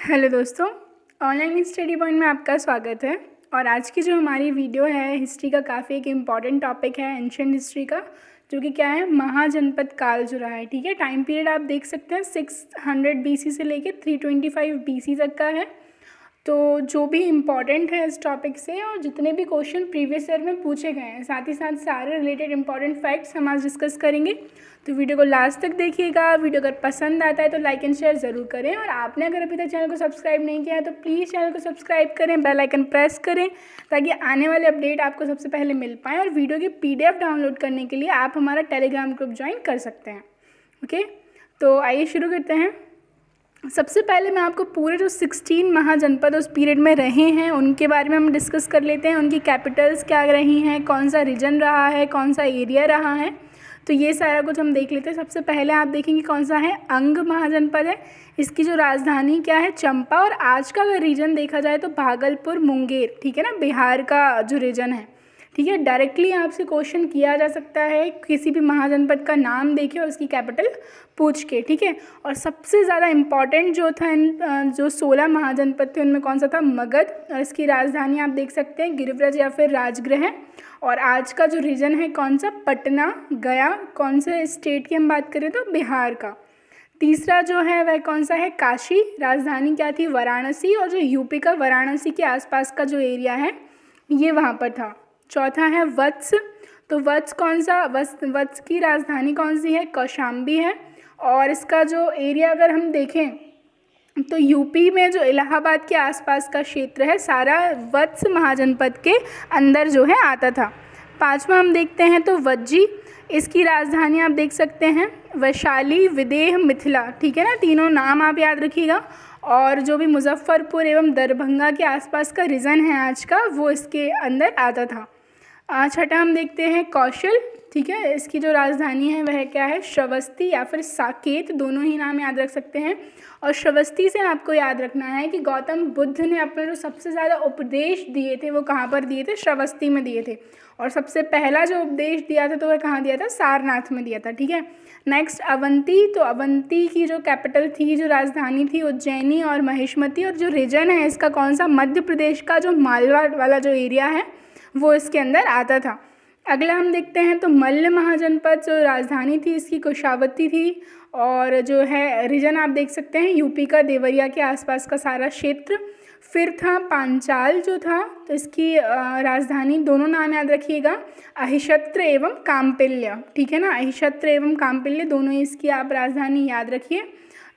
Hello दोस्तों, online study point में आपका स्वागत है। और आज की जो हमारी वीडियो है हिस्ट्री का काफ़ी एक इम्पॉर्टेंट टॉपिक है एंशिएंट हिस्ट्री का, जो कि क्या है महाजनपद काल जो रहा है। ठीक है, टाइम पीरियड आप देख सकते हैं 600 BC से लेके 325 BC तक का है। तो जो भी इम्पॉर्टेंट है इस टॉपिक से और जितने भी क्वेश्चन प्रीवियस ईयर में पूछे गए हैं, साथ ही साथ सारे रिलेटेड इम्पॉर्टेंट फैक्ट्स हम आज डिस्कस करेंगे। तो वीडियो को लास्ट तक देखिएगा। वीडियो अगर पसंद आता है तो लाइक एंड शेयर ज़रूर करें, और आपने अगर अभी तक चैनल को सब्सक्राइब नहीं किया है तो प्लीज़ चैनल को सब्सक्राइब करें, बेल आइकन प्रेस करें, ताकि आने वाले अपडेट आपको सबसे पहले मिल पाएँ। और वीडियो की PDF डाउनलोड करने के लिए आप हमारा टेलीग्राम ग्रुप ज्वाइन कर सकते हैं। ओके, तो आइए शुरू करते हैं। सबसे पहले मैं आपको पूरे जो 16 महाजनपद उस पीरियड में रहे हैं उनके बारे में हम डिस्कस कर लेते हैं। उनकी कैपिटल्स क्या रही हैं, कौन सा रीजन रहा है, कौन सा एरिया रहा है, तो ये सारा कुछ हम देख लेते हैं। सबसे पहले आप देखेंगे कौन सा है, अंग महाजनपद है। इसकी जो राजधानी क्या है, चंपा। और आज का अगर रीजन देखा जाए तो भागलपुर, मुंगेर, ठीक है ना, बिहार का जो रीजन है। ठीक है, डायरेक्टली आपसे क्वेश्चन किया जा सकता है, किसी भी महाजनपद का नाम देके और उसकी कैपिटल पूछ के। ठीक है, और सबसे ज़्यादा इम्पॉर्टेंट जो था जो 16 महाजनपद थे उनमें कौन सा था, मगध। और इसकी राजधानी आप देख सकते हैं गिरिव्रज या फिर राजगृह है। और आज का जो रीजन है कौन सा, पटना, गया। कौन से स्टेट की हम बात करें तो बिहार का। तीसरा जो है वह कौन सा है, काशी। राजधानी क्या थी, वाराणसी। और जो यूपी का वाराणसी के आसपास का जो एरिया है ये वहाँ पर था। चौथा है वत्स। तो वत्स कौन सा, वत्स की राजधानी कौन सी है, कौशाम्बी है। और इसका जो एरिया अगर हम देखें तो यूपी में जो इलाहाबाद के आसपास का क्षेत्र है सारा वत्स महाजनपद के अंदर जो है आता था। पांचवा हम देखते हैं तो वज्जी। इसकी राजधानी आप देख सकते हैं वैशाली, विदेह, मिथिला। ठीक है ना, तीनों नाम आप याद रखिएगा। और जो भी मुजफ्फरपुर एवं दरभंगा के आसपास का रीजन है आज का, वो इसके अंदर आता था। छठा हम देखते हैं कौशल। ठीक है, इसकी जो राजधानी है वह क्या है, श्रावस्ती या फिर साकेत, दोनों ही नाम याद रख सकते हैं। और श्रावस्ती से आपको याद रखना है कि गौतम बुद्ध ने अपने जो सबसे ज़्यादा उपदेश दिए थे वो कहाँ पर दिए थे, श्रावस्ती में दिए थे। और सबसे पहला जो उपदेश दिया था तो वह कहाँ दिया था, सारनाथ में दिया था। ठीक है, नेक्स्ट अवंती। तो अवंती की जो कैपिटल थी, जो राजधानी थी, उज्जैनी और महिष्मती। और जो रीजन है इसका कौन सा, मध्य प्रदेश का जो मालवा वाला जो एरिया है वो इसके अंदर आता था। अगला हम देखते हैं तो मल्ल महाजनपद। जो राजधानी थी इसकी कुशावती थी। और जो है रीजन आप देख सकते हैं यूपी का देवरिया के आसपास का सारा क्षेत्र। फिर था पांचाल जो था, तो इसकी राजधानी, दोनों नाम याद रखिएगा, अहिशत्र एवं काम्पिल्य। ठीक है ना, अहिशत्र एवं काम्पिल्य दोनों ही इसकी आप राजधानी याद रखिए।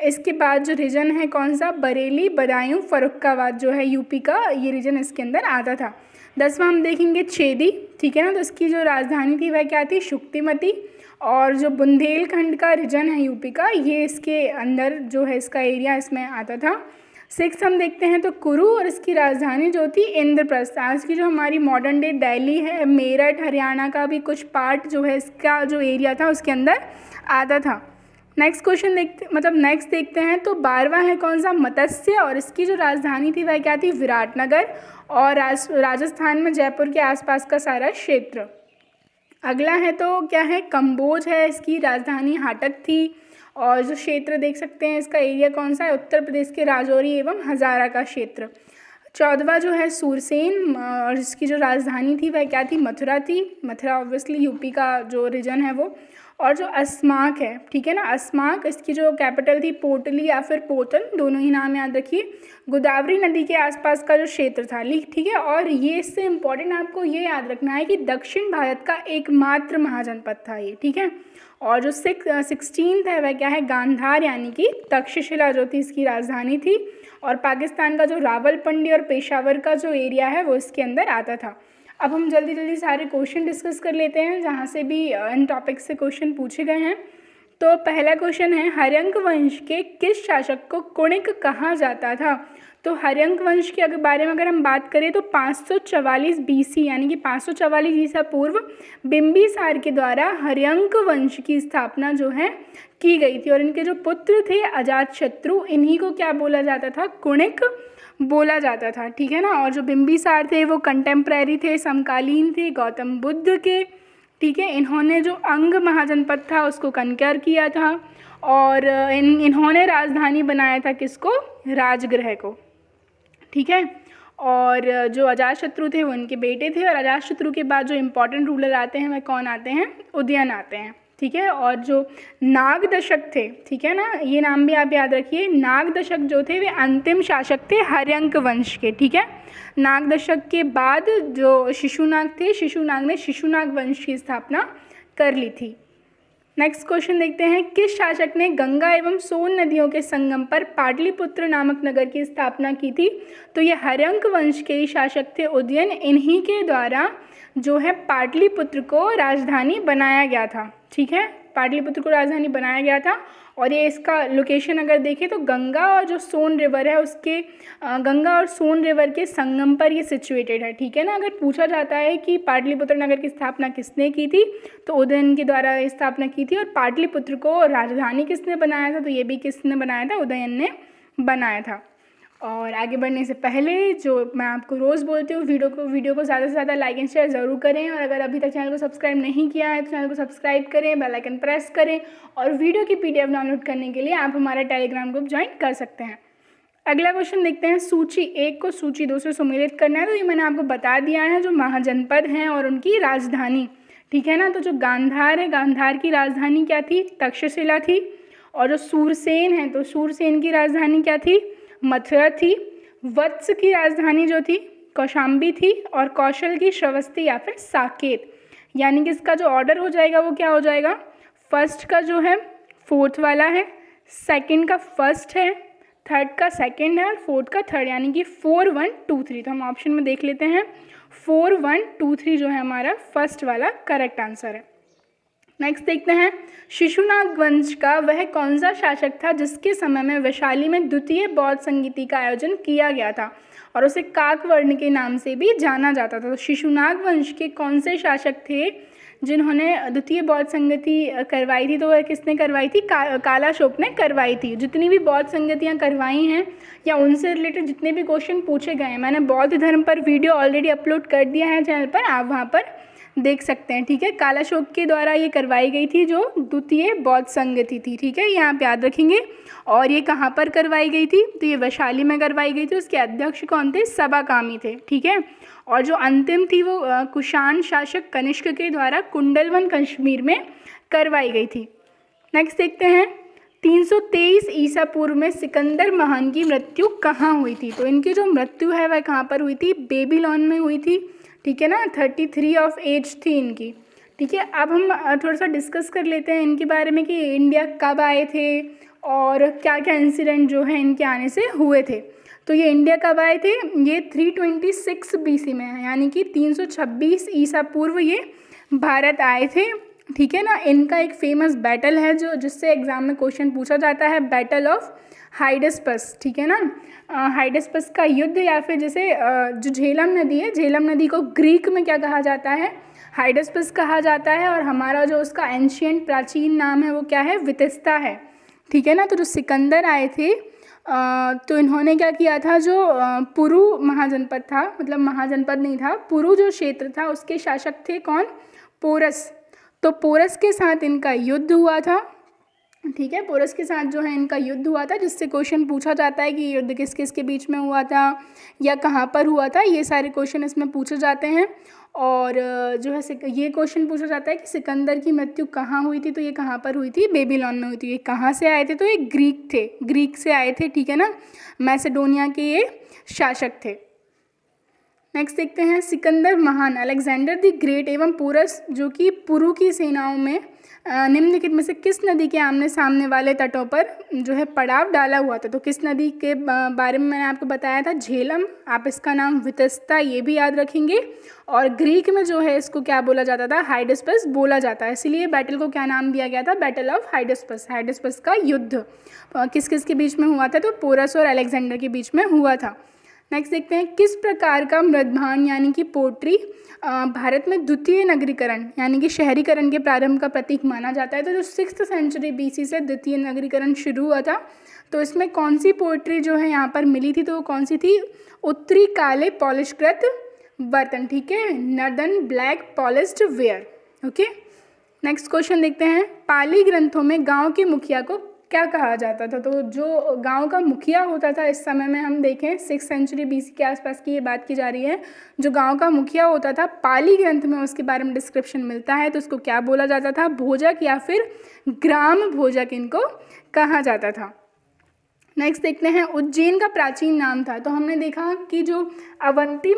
इसके बाद जो रीजन है कौन सा, बरेली, बदायूं, फर्रुखाबाद जो है यूपी का, ये रीजन इसके अंदर आता था। 10वां हम देखेंगे छेदी। ठीक है ना, तो इसकी जो राजधानी थी वह क्या थी, शुक्तिमती। और जो बुंदेलखंड का रीजन है यूपी का, ये इसके अंदर जो है इसका एरिया इसमें आता था। 6 हम देखते हैं तो कुरु। और इसकी राजधानी जो थी इंद्रप्रस्थ। आज की जो हमारी मॉडर्न डे दिल्ली है, मेरठ, हरियाणा का भी कुछ पार्ट जो है इसका जो एरिया था उसके अंदर आता था। नेक्स्ट क्वेश्चन नेक्स्ट देखते हैं तो 12वां है कौन सा, मत्स्य। और इसकी जो राजधानी थी वह क्या थी, विराटनगर। और राजस्थान में जयपुर के आसपास का सारा क्षेत्र। अगला है तो क्या है, कंबोज है। इसकी राजधानी हाटक थी। और जो क्षेत्र देख सकते हैं इसका एरिया कौन सा है, उत्तर प्रदेश के राजौरी एवं हज़ारा का क्षेत्र। 14वां जो है सूरसेन। और इसकी जो राजधानी थी वह क्या थी, मथुरा थी। मथुरा ऑब्वियसली यूपी का जो रीजन है वो। और जो अस्माक है, ठीक है ना, अस्माक, इसकी जो कैपिटल थी पोटली या फिर पोतन, दोनों ही नाम याद रखिए। गोदावरी नदी के आसपास का जो क्षेत्र था, ठीक है। और ये इससे इम्पोर्टेंट आपको ये याद रखना है कि दक्षिण भारत का एकमात्र महाजनपद था ये। ठीक है, और जो 16 है वह क्या है, गांधार, यानी कि तक्षशिला जो थी इसकी राजधानी थी। और पाकिस्तान का जो रावलपिंडी और पेशावर का जो एरिया है वो इसके अंदर आता था। अब हम जल्दी जल्दी सारे क्वेश्चन डिस्कस कर लेते हैं जहाँ से भी इन टॉपिक से क्वेश्चन पूछे गए हैं। तो पहला क्वेश्चन है, हर्यंक वंश के किस शासक को कुणिक कहा जाता था। तो हर्यंक वंश के बारे में अगर हम बात करें तो 544 BC यानी कि 544 ईसा पूर्व बिंबिसार के द्वारा हर्यंक वंश की स्थापना जो है की गई थी। और इनके जो पुत्र थे अजातशत्रु, इन्हीं को क्या बोला जाता था, कुणिक बोला जाता था। ठीक है ना, और जो बिंबिसार थे वो कंटेम्प्रेरी थे, समकालीन थे गौतम बुद्ध के। ठीक है। इन्होंने जो अंग महाजनपद था उसको कंकर किया था और इन्होंने राजधानी बनाया था किसको, राजगृह को, ठीक है। और जो अजातशत्रु थे वो इनके बेटे थे और अजातशत्रु के बाद जो इम्पोर्टेंट रूलर आते हैं वह कौन आते हैं, उदयन आते हैं, ठीक है। और जो नागदशक थे, ठीक है ना, ये नाम भी आप याद रखिए, नागदशक जो थे वे अंतिम शासक थे हर्यंक वंश के, ठीक है। नागदशक के बाद जो शिशुनाग थे, शिशुनाग ने शिशुनाग वंश की स्थापना कर ली थी। नेक्स्ट क्वेश्चन देखते हैं, किस शासक ने गंगा एवं सोन नदियों के संगम पर पाटलिपुत्र नामक नगर की स्थापना की थी? तो ये हर्यंक वंश के ही शासक थे उदयन, इन्हीं के द्वारा जो है पाटलिपुत्र को राजधानी बनाया गया था, ठीक है। पाटलिपुत्र को राजधानी बनाया गया था और ये इसका लोकेशन अगर देखें तो गंगा और जो सोन रिवर है उसके गंगा और सोन रिवर के संगम पर ये सिचुएटेड है, ठीक है ना। अगर पूछा जाता है कि पाटलिपुत्र नगर की स्थापना किसने की थी तो उदयन के द्वारा स्थापना की थी, और पाटलिपुत्र को राजधानी किसने बनाया था तो ये भी किसने बनाया था, उदयन ने बनाया था। और आगे बढ़ने से पहले जो मैं आपको रोज़ बोलती हूँ, वीडियो को ज़्यादा से ज़्यादा लाइक एंड शेयर ज़रूर करें, और अगर अभी तक चैनल को सब्सक्राइब नहीं किया है तो चैनल को सब्सक्राइब करें, बेल आइकन प्रेस करें, और वीडियो की PDF डाउनलोड करने के लिए आप हमारा टेलीग्राम ग्रुप ज्वाइन कर सकते हैं। अगला क्वेश्चन देखते हैं, सूची 1 को सूची 2 से सम्मिलित करना है। तो ये मैंने आपको बता दिया है जो महाजनपद हैं और उनकी राजधानी, ठीक है ना। तो जो गांधार है, गांधार की राजधानी क्या थी, तक्षशिला थी। और जो सूरसेन है तो सूरसेन की राजधानी क्या थी, मथुरा थी। वत्स की राजधानी जो थी कौशाम्बी थी, और कौशल की श्रावस्ती या फिर साकेत। यानी कि इसका जो ऑर्डर हो जाएगा वो क्या हो जाएगा, फर्स्ट का जो है फोर्थ वाला है, सेकंड का फर्स्ट है, थर्ड का सेकंड है और फोर्थ का थर्ड, यानी कि 4 1 2 3। तो हम ऑप्शन में देख लेते हैं 4 1 2 3 जो है हमारा फर्स्ट वाला करेक्ट आंसर है। नेक्स्ट देखते हैं, शिशुनाग वंश का वह कौन सा शासक था जिसके समय में वैशाली में द्वितीय बौद्ध संगीति का आयोजन किया गया था और उसे काकवर्ण के नाम से भी जाना जाता था। तो शिशुनाग वंश के कौन से शासक थे जिन्होंने द्वितीय बौद्ध संगति करवाई थी? तो वह किसने करवाई थी, कालाशोक ने करवाई थी। जितनी भी बौद्ध संगतियाँ करवाई हैं या उनसे रिलेटेड जितने भी क्वेश्चन पूछे गए हैं, मैंने बौद्ध धर्म पर वीडियो ऑलरेडी अपलोड कर दिया है चैनल पर, आप वहाँ पर देख सकते हैं, ठीक है। कालाशोक के द्वारा ये करवाई गई थी जो द्वितीय बौद्ध संगति थी, ठीक है, ये आप याद रखेंगे। और ये कहाँ पर करवाई गई थी, तो ये वैशाली में करवाई गई थी। उसके अध्यक्ष कौन थे, सबाकामी थे, ठीक है। और जो अंतिम थी वो कुषाण शासक कनिष्क के द्वारा कुंडलवन कश्मीर में करवाई गई थी। नेक्स्ट देखते हैं, 323 ईसा पूर्व में सिकंदर महान की मृत्यु कहाँ हुई थी? तो इनकी जो मृत्यु है वह कहाँ पर हुई थी, बेबीलोन में हुई थी, ठीक है ना। 33 ऑफ एज थी इनकी, ठीक है। अब हम थोड़ा सा डिस्कस कर लेते हैं इनके बारे में कि इंडिया कब आए थे और क्या क्या इंसिडेंट जो है इनके आने से हुए थे। तो ये इंडिया कब आए थे, ये 326 BC में है, यानी कि 326 ईसा पूर्व ये भारत आए थे, ठीक है ना। इनका एक फेमस बैटल है जो जिससे एग्जाम में क्वेश्चन पूछा जाता है, बैटल ऑफ हाइडस्पस, ठीक है ना। हाइडस्पस का युद्ध, या फिर जैसे जो झेलम नदी है, झेलम नदी को ग्रीक में क्या कहा जाता है, हाइडस्पस कहा जाता है, और हमारा जो उसका एंशियंट प्राचीन नाम है वो क्या है, वितिस्ता है, ठीक है ना। तो जो सिकंदर आए थे तो इन्होंने क्या किया था, जो पुरु महाजनपद था, मतलब महाजनपद नहीं था, पुरु जो क्षेत्र था उसके शासक थे कौन, पोरस। तो पोरस के साथ इनका युद्ध हुआ था, ठीक है। पोरस के साथ जो है इनका युद्ध हुआ था, जिससे क्वेश्चन पूछा जाता है कि युद्ध किस किस के बीच में हुआ था या कहाँ पर हुआ था, ये सारे क्वेश्चन इसमें पूछे जाते हैं। और जो है ये क्वेश्चन पूछा जाता है कि सिकंदर की मृत्यु कहाँ हुई थी, तो ये कहाँ पर हुई थी, बेबीलोन में हुई थी। ये कहाँ से आए थे, तो ये ग्रीक थे, ग्रीक से आए थे, ठीक है ना, मैसेडोनिया के ये शासक थे। नेक्स्ट देखते हैं, सिकंदर महान, अलेक्जेंडर द ग्रेट एवं पोरस जो कि पुरु की सेनाओं में निम्नलिखित में से किस नदी के आमने सामने वाले तटों पर जो है पड़ाव डाला हुआ था? तो किस नदी के बारे में मैंने आपको बताया था, झेलम, आप इसका नाम वितस्ता ये भी याद रखेंगे। और ग्रीक में जो है इसको क्या बोला जाता था, हाइडस्पस बोला जाता है, इसलिए बैटल को क्या नाम दिया गया था, बैटल ऑफ हाइडस्पस। हाइडस्पस का युद्ध किस किस के बीच में हुआ था, तो पोरस और अलेक्जेंडर के बीच में हुआ था। नेक्स्ट देखते हैं, किस प्रकार का मृदभान यानी कि पोट्री भारत में द्वितीय नगरीकरण यानी कि शहरीकरण के प्रारंभ का प्रतीक माना जाता है? तो जो 6th सेंचुरी BC से द्वितीय नगरीकरण शुरू हुआ था, तो इसमें कौन सी पोट्री जो है यहाँ पर मिली थी, तो वो कौन सी थी, उत्तरी काले पॉलिशकृत बर्तन, ठीक है, northern black polished where, okay, next question देखते हैं। पाली ग्रंथों में गांव के मुखिया को क्या कहा जाता था? तो जो गांव का मुखिया होता था इस समय में हम देखें 6th सेंचुरी BC के आसपास की ये बात की जा रही है। जो गांव का मुखिया होता था पाली ग्रंथ में उसके बारे में डिस्क्रिप्शन मिलता है, तो उसको क्या बोला जाता था? भोजक या फिर ग्राम भोजक इनको कहा जाता था। नेक्स्ट देखते हैं, उज्जैन का प्राचीन नाम था। तो हमने देखा कि जो अवंती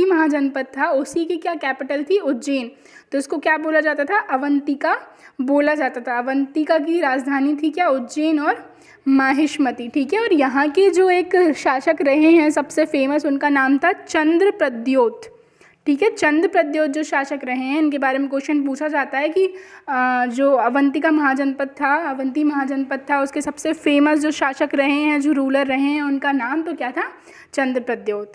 महाजनपद था उसी की क्या कैपिटल थी? उज्जैन। तो इसको क्या बोला जाता था? अवंतिका बोला जाता था। अवंतिका की राजधानी थी क्या? उज्जैन और माहिष्मती, ठीक है। और यहाँ के जो एक शासक रहे हैं सबसे फेमस, उनका नाम था चंद्रप्रद्योत, ठीक है। चंद्रप्रद्योत जो शासक रहे हैं इनके बारे में क्वेश्चन पूछा जाता है कि जो अवंती महाजनपद था उसके सबसे फेमस जो शासक रहे हैं, जो रूलर रहे हैं, उनका नाम तो क्या था? चंद्रप्रद्योत।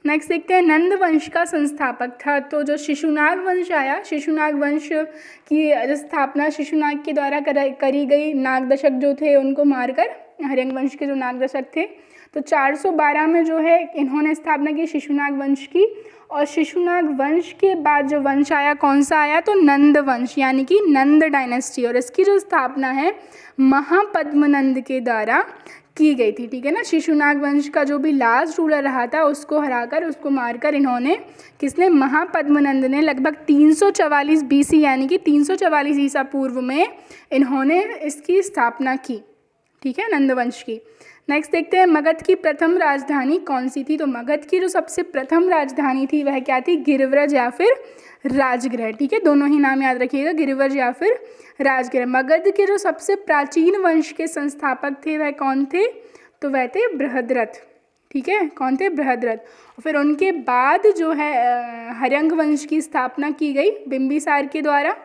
नेक्स्ट देखते हैं, नंद वंश का संस्थापक था। तो जो शिशुनाग वंश आया, शिशुनाग वंश की स्थापना शिशुनाग के द्वारा करी गई। नागदशक जो थे उनको मारकर, हर्यंक वंश के जो नागदशक थे, तो 412 में जो है इन्होंने स्थापना की शिशुनाग वंश की। और शिशुनाग वंश के बाद जो वंश आया, कौन सा आया? तो नंद वंश, यानी कि नंद डायनेस्टी। और इसकी जो स्थापना है महापद्मनंद के द्वारा की गई थी, ठीक है ना। शिशुनाग वंश का जो भी लास्ट रूलर रहा था उसको हराकर, उसको मारकर इन्होंने, किसने? महापद्मनंद ने लगभग 344 BC यानी कि 344 ईसा पूर्व में इन्होंने इसकी स्थापना की, ठीक है, नंदवंश की। नेक्स्ट देखते हैं, मगध की प्रथम राजधानी कौन सी थी? तो मगध की जो सबसे प्रथम राजधानी थी वह क्या थी? गिरिव्रज या फिर राजगृह, ठीक है। दोनों ही नाम याद रखिएगा, गिरिव्रज या फिर राजगृह। मगध के जो सबसे प्राचीन वंश के संस्थापक थे वह कौन थे? तो वह थे बृहद्रथ, ठीक है। कौन थे? बृहद्रथ। और फिर उनके बाद जो है हर्यंक वंश की स्थापना की गई बिंबिसार के द्वारा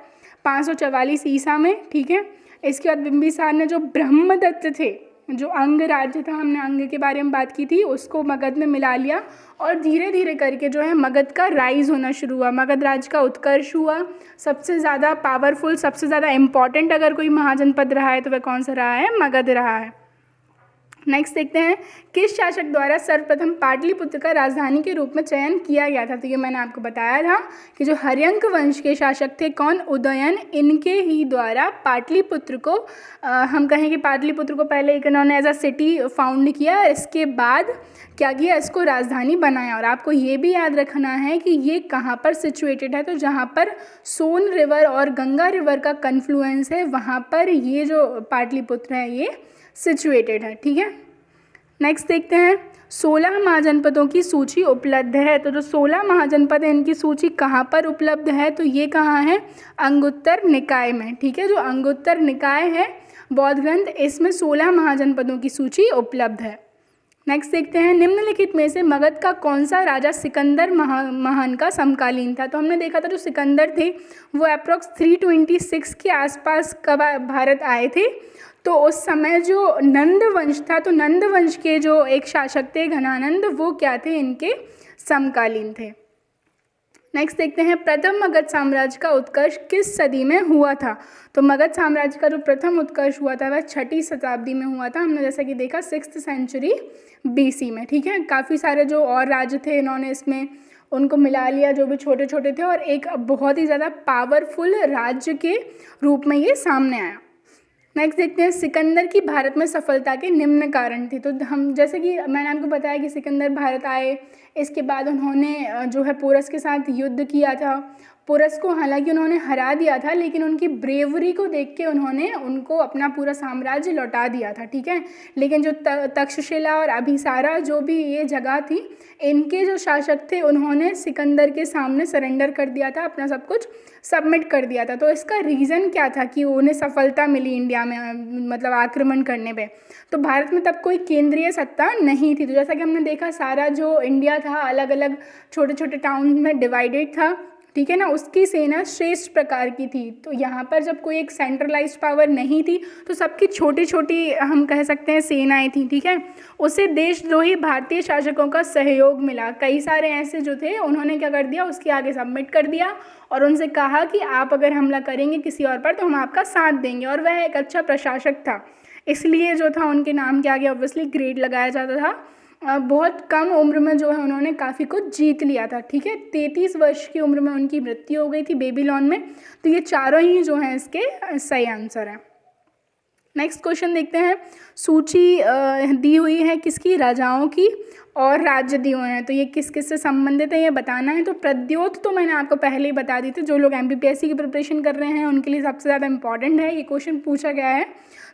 544 ईसा में, ठीक है। इसके बाद बिंबिसार ने जो ब्रह्मदत्त थे, जो अंग राज्य था, हमने अंग के बारे में बात की थी, उसको मगध में मिला लिया और धीरे धीरे करके जो है मगध का राइज होना शुरू हुआ, मगध राज्य का उत्कर्ष हुआ। सबसे ज़्यादा पावरफुल, सबसे ज़्यादा इम्पॉर्टेंट अगर कोई महाजनपद रहा है तो वह कौन सा रहा है? मगध रहा है। नेक्स्ट देखते हैं, किस शासक द्वारा सर्वप्रथम पाटलिपुत्र का राजधानी के रूप में चयन किया गया था? तो ये मैंने आपको बताया था कि जो हर्यंक वंश के शासक थे, कौन? उदयन, इनके ही द्वारा पाटलिपुत्र को हम कहें कि पाटलिपुत्र को पहले एक इन्होंने एज अ सिटी फाउंड किया, इसके बाद क्या किया? इसको राजधानी बनाया। और आपको ये भी याद रखना है कि ये कहाँ पर सिचुएटेड है? तो जहाँ पर सोन रिवर और गंगा रिवर का कन्फ्लुएंस है वहाँ पर ये जो पाटलिपुत्र है ये सिचुएटेड है, ठीक है। नेक्स्ट देखते हैं, 16 महाजनपदों की सूची उपलब्ध है। तो जो 16 महाजनपद है इनकी सूची कहाँ पर उपलब्ध है? तो ये कहाँ है? अंगुत्तर निकाय में, ठीक है। जो अंगुत्तर निकाय है बौद्ध ग्रंथ, इसमें 16 महाजनपदों की सूची उपलब्ध है। नेक्स्ट देखते हैं, निम्नलिखित में से मगध का कौन सा राजा सिकंदर महान का समकालीन था? तो हमने देखा था जो सिकंदर थे वो अप्रोक्स 326 के आसपास कब भारत आए थे। तो उस समय जो नंद वंश था, तो नंद वंश के जो एक शासक थे घनानंद, वो क्या थे? इनके समकालीन थे। नेक्स्ट देखते हैं, प्रथम मगध साम्राज्य का उत्कर्ष किस सदी में हुआ था? तो मगध साम्राज्य का जो प्रथम उत्कर्ष हुआ था वह 6ठी शताब्दी में हुआ था। हमने जैसा कि देखा 6th सेंचुरी BC में, ठीक है। काफ़ी सारे जो और राज्य थे इन्होंने इसमें उनको मिला लिया, जो भी छोटे छोटे थे, और एक बहुत ही ज़्यादा पावरफुल राज्य के रूप में ये सामने आया। नेक्स्ट देखते हैं, सिकंदर की भारत में सफलता के निम्न कारण थे। तो हम जैसे कि मैंने आपको बताया कि सिकंदर भारत आए, इसके बाद उन्होंने जो है पोरस के साथ युद्ध किया था। पोरस को हालांकि उन्होंने हरा दिया था, लेकिन उनकी ब्रेवरी को देख के उन्होंने उनको अपना पूरा साम्राज्य लौटा दिया था, ठीक है। लेकिन जो तक्षशिला और अभिसारा जो भी ये जगह थी, इनके जो शासक थे उन्होंने सिकंदर के सामने सरेंडर कर दिया था, अपना सब कुछ सबमिट कर दिया था। तो इसका रीज़न क्या था कि उन्हें सफलता मिली इंडिया में, मतलब आक्रमण करने पे? तो भारत में तब कोई केंद्रीय सत्ता नहीं थी। तो जैसा कि हमने देखा सारा जो इंडिया था अलग अलग छोटे छोटे टाउन में डिवाइडेड था, ठीक है ना। उसकी सेना श्रेष्ठ प्रकार की थी। तो यहाँ पर जब कोई एक सेंट्रलाइज्ड पावर नहीं थी तो सबकी छोटी छोटी हम कह सकते हैं सेनाएं थी, ठीक है। उसे देशद्रोही भारतीय शासकों का सहयोग मिला। कई सारे ऐसे जो थे उन्होंने क्या कर दिया, उसके आगे सबमिट कर दिया और उनसे कहा कि आप अगर हमला करेंगे किसी और पर तो हम आपका साथ देंगे। और वह एक अच्छा प्रशासक था, इसलिए जो था उनके नाम के आगे ऑब्वियसली ग्रेट लगाया जाता था। बहुत कम उम्र में जो है उन्होंने काफ़ी कुछ जीत लिया था, ठीक है। 33 वर्ष की उम्र में उनकी मृत्यु हो गई थी बेबीलोन में। तो ये चारों ही जो हैं इसके सही आंसर हैं। नेक्स्ट क्वेश्चन देखते हैं। सूची दी हुई है किसकी, राजाओं की, और राज्य दिए हुए हैं, तो ये किस किस से संबंधित है ये बताना है। तो प्रद्योत तो मैंने आपको पहले ही बता दी थी, जो लोग एमपीपीएससी की प्रिपरेशन कर रहे हैं उनके लिए सबसे ज़्यादा इंपॉर्टेंट है, ये क्वेश्चन पूछा गया है।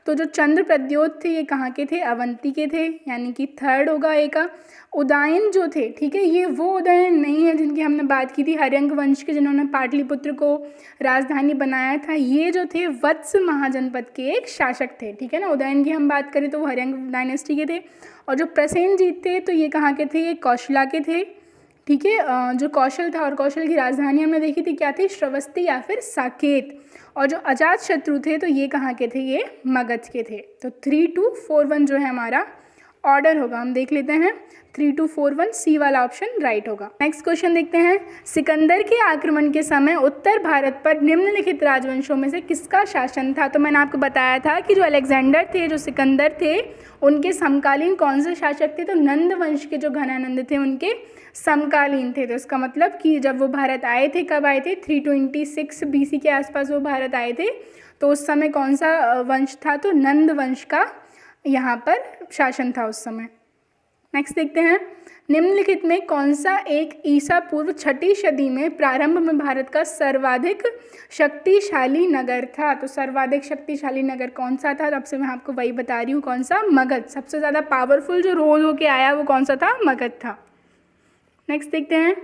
तो जो चंद्र प्रद्योत थे ये कहाँ के थे, अवंती के थे, यानी कि थर्ड होगा ए का। उदयन जो थे, ठीक है, ये वो उदयन नहीं है जिनकी हमने बात की थी हर्यंक वंश के, जिन्होंने पाटलिपुत्र को राजधानी बनाया था। ये जो थे वत्स महाजनपद के एक शासक थे, ठीक है ना। उदयन की हम बात करें तो वो हर्यंक डायनेस्टी के थे। और जो प्रसेनजीत थे तो ये कहाँ के थे, ये कौशला के थे, ठीक है। जो कौशल था और कौशल की राजधानी हमने देखी थी क्या थी, श्रवस्ती या फिर साकेत। और जो अजात शत्रु थे तो ये कहाँ के थे, ये मगध के थे। तो 3, 2, 4, 1 जो है हमारा ऑर्डर होगा, हम देख लेते हैं। 3, 2, 4, 1 सी वाला ऑप्शन राइट होगा। नेक्स्ट क्वेश्चन देखते हैं। सिकंदर के आक्रमण के समय उत्तर भारत पर निम्नलिखित राजवंशों में से किसका शासन था। तो मैंने आपको बताया था कि जो अलेक्जेंडर थे, जो सिकंदर थे, उनके समकालीन कौन से शासक थे, तो नंद वंश के जो घनानंद थे उनके समकालीन थे। तो इसका मतलब कि जब वो भारत आए थे, कब आए थे, 326 BC के आसपास वो भारत आए थे। तो उस समय कौन सा वंश था, तो नंद वंश का यहाँ पर शासन था उस समय। नेक्स्ट देखते हैं। निम्नलिखित में कौन सा एक ईसा पूर्व 6ठी सदी में प्रारंभ में भारत का सर्वाधिक शक्तिशाली नगर था। तो सर्वाधिक शक्तिशाली नगर कौन सा था, अब से मैं आपको वही बता रही हूँ, कौन सा, मगध। सबसे ज़्यादा पावरफुल जो रोल होके आया वो कौन सा था, मगध था। नेक्स्ट देखते हैं।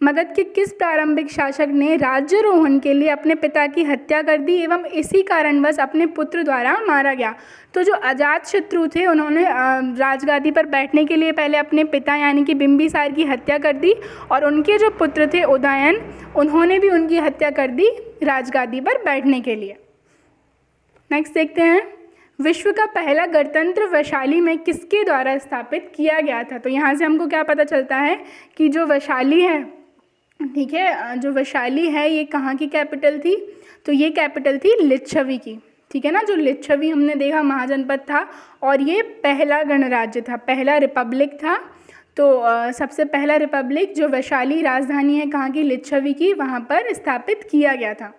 मगध के किस प्रारंभिक शासक ने राज्यारोहण के लिए अपने पिता की हत्या कर दी एवं इसी कारणवश अपने पुत्र द्वारा मारा गया। तो जो अजात शत्रु थे उन्होंने राजगादी पर बैठने के लिए पहले अपने पिता यानी कि बिंबिसार की हत्या कर दी, और उनके जो पुत्र थे उदयन, उन्होंने भी उनकी हत्या कर दी राजगादी पर बैठने के लिए। नेक्स्ट देखते हैं। विश्व का पहला गणतंत्र वैशाली में किसके द्वारा स्थापित किया गया था। तो यहाँ से हमको क्या पता चलता है कि जो वैशाली है, ठीक है, जो वैशाली है ये कहाँ की कैपिटल थी, तो ये कैपिटल थी लिच्छवी की, ठीक है ना। जो लिच्छवी हमने देखा महाजनपद था और ये पहला गणराज्य था, पहला रिपब्लिक था। तो सबसे पहला रिपब्लिक जो वैशाली राजधानी है कहाँ की, लिच्छवी की, वहाँ पर स्थापित किया गया था।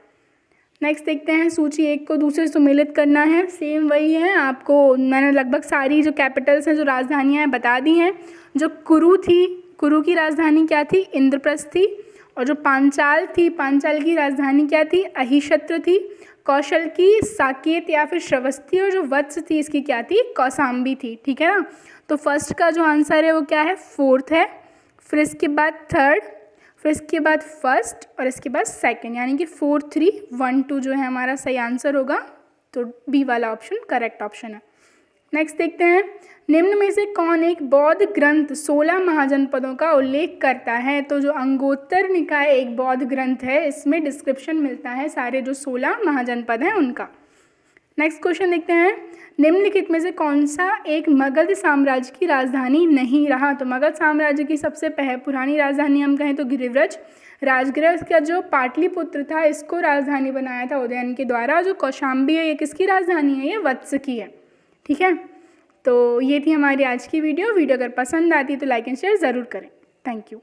नेक्स्ट देखते हैं। सूची 1 को दूसरे से सुमेलित करना है, सेम वही है। आपको मैंने लगभग सारी जो कैपिटल्स हैं, जो राजधानियाँ हैं बता दी हैं। जो कुरु थी, कुरु की राजधानी क्या थी, इंद्रप्रस्थ थी। और जो पांचाल थी, पांचाल की राजधानी क्या थी, अहिशत्र थी। कौशल की साकेत या फिर श्रवस्ती। और जो वत्स थी इसकी क्या थी, कौसाम्बी थी, ठीक है ना। तो फर्स्ट का जो आंसर है वो क्या है, 4th है, फिर इसके बाद 3rd, फिर इसके बाद 1st और इसके बाद 2nd, यानी कि 4, 3, 1, 2 जो है हमारा सही आंसर होगा। तो बी वाला ऑप्शन करेक्ट ऑप्शन है। नेक्स्ट देखते हैं। निम्न में से कौन एक बौद्ध ग्रंथ 16 महाजनपदों का उल्लेख करता है। तो जो अंगोत्तर निकाय एक बौद्ध ग्रंथ है, इसमें डिस्क्रिप्शन मिलता है सारे जो 16 महाजनपद हैं उनका। नेक्स्ट क्वेश्चन देखते हैं। निम्नलिखित में से कौन सा एक मगध साम्राज्य की राजधानी नहीं रहा। तो मगध साम्राज्य की सबसे पुरानी राजधानी हम कहें तो गिरिव्रज राजगृह का जो पाटलिपुत्र था इसको राजधानी बनाया था उदयन के द्वारा। जो कौशाम्बी है ये किसकी राजधानी है, ये वत्स की है, ठीक है। तो ये थी हमारी आज की वीडियो। अगर पसंद आती है तो लाइक एंड शेयर ज़रूर करें। Thank you.